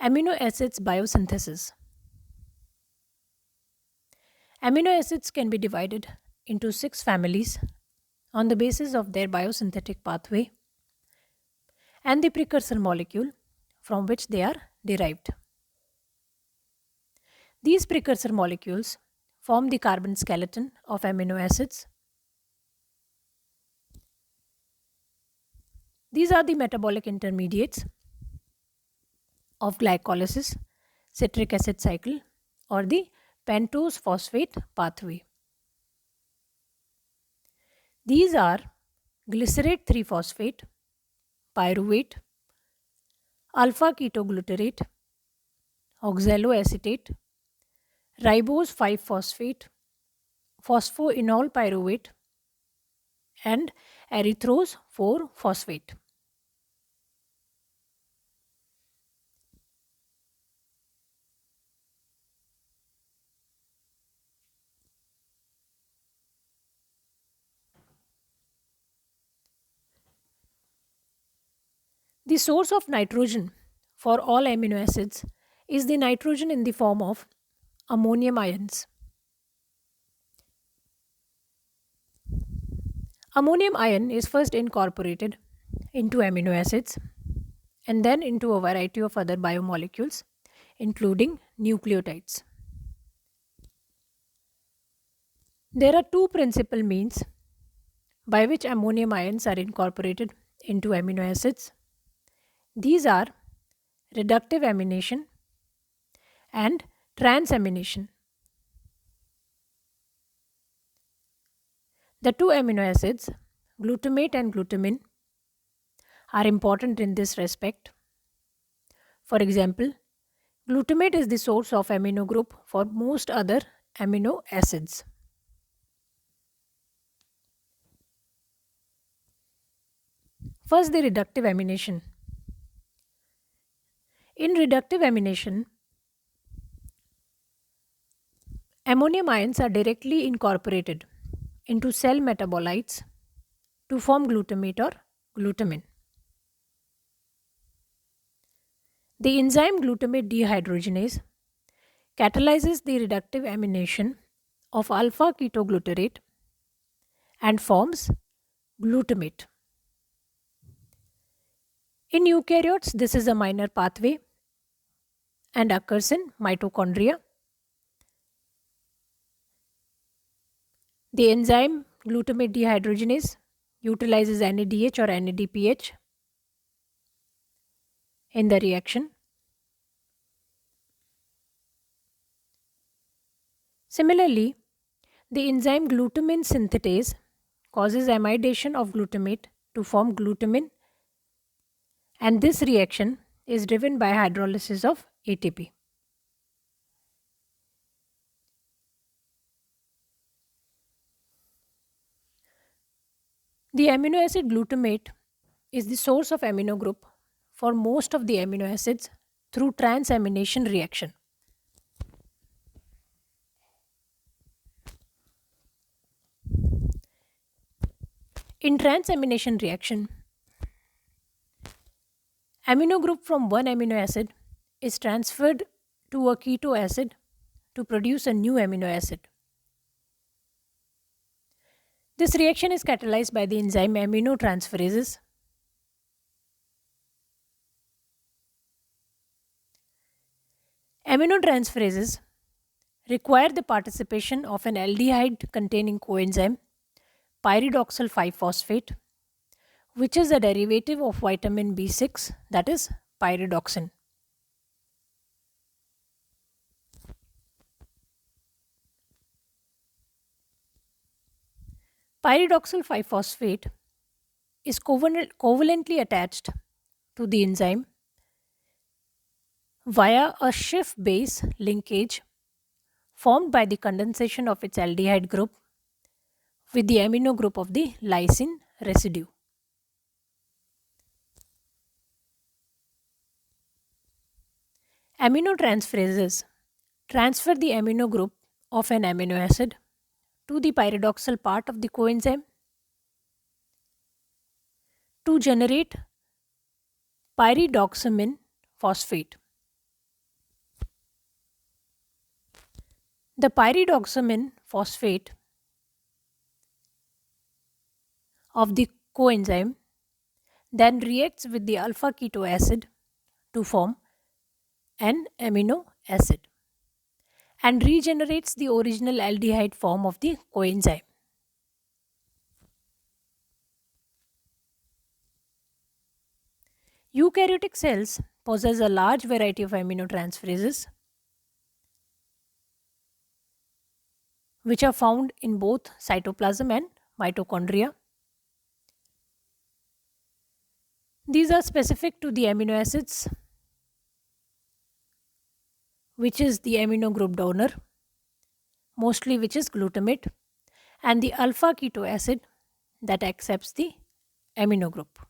Amino acids biosynthesis. Amino acids can be divided into six families on the basis of their biosynthetic pathway and the precursor molecule from which they are derived. These precursor molecules form the carbon skeleton of amino acids. These are the metabolic intermediates of glycolysis, citric acid cycle, or the pentose phosphate pathway. These are glycerate 3 phosphate, pyruvate, alpha ketoglutarate, oxaloacetate, ribose 5 phosphate, phosphoenol pyruvate, and erythrose 4 phosphate. The source of nitrogen for all amino acids is the nitrogen in the form of ammonium ions. Ammonium ion is first incorporated into amino acids and then into a variety of other biomolecules, including nucleotides. There are two principal means by which ammonium ions are incorporated into amino acids. These are reductive amination and transamination. The two amino acids, glutamate and glutamine, are important in this respect. For example, glutamate is the source of amino group for most other amino acids. First, the reductive amination. In reductive amination, ammonium ions are directly incorporated into cell metabolites to form glutamate or glutamine. The enzyme glutamate dehydrogenase catalyzes the reductive amination of alpha ketoglutarate and forms glutamate. In eukaryotes, this is a minor pathway and occurs in mitochondria. The enzyme glutamate dehydrogenase utilizes NADH or NADPH in the reaction. Similarly, the enzyme glutamine synthetase causes amidation of glutamate to form glutamine, and this reaction is driven by hydrolysis of ATP. The amino acid glutamate is the source of amino group for most of the amino acids through transamination reaction. In transamination reaction, amino group from one amino acid is transferred to a keto acid to produce a new amino acid. This reaction is catalyzed by the enzyme aminotransferases. Aminotransferases require the participation of an aldehyde containing coenzyme pyridoxal 5 phosphate, which is a derivative of vitamin B6, that is pyridoxine. Pyridoxal 5 phosphate is covalently attached to the enzyme via a Schiff base linkage formed by the condensation of its aldehyde group with the amino group of the lysine residue. Aminotransferases transfer the amino group of an amino acid to the pyridoxal part of the coenzyme to generate pyridoxamine phosphate. The pyridoxamine phosphate of the coenzyme then reacts with the alpha keto acid to form an amino acid and regenerates the original aldehyde form of the coenzyme. Eukaryotic cells possess a large variety of aminotransferases which are found in both cytoplasm and mitochondria. These are specific to the amino acids, which is the amino group donor, mostly which is glutamate, and the alpha keto acid that accepts the amino group.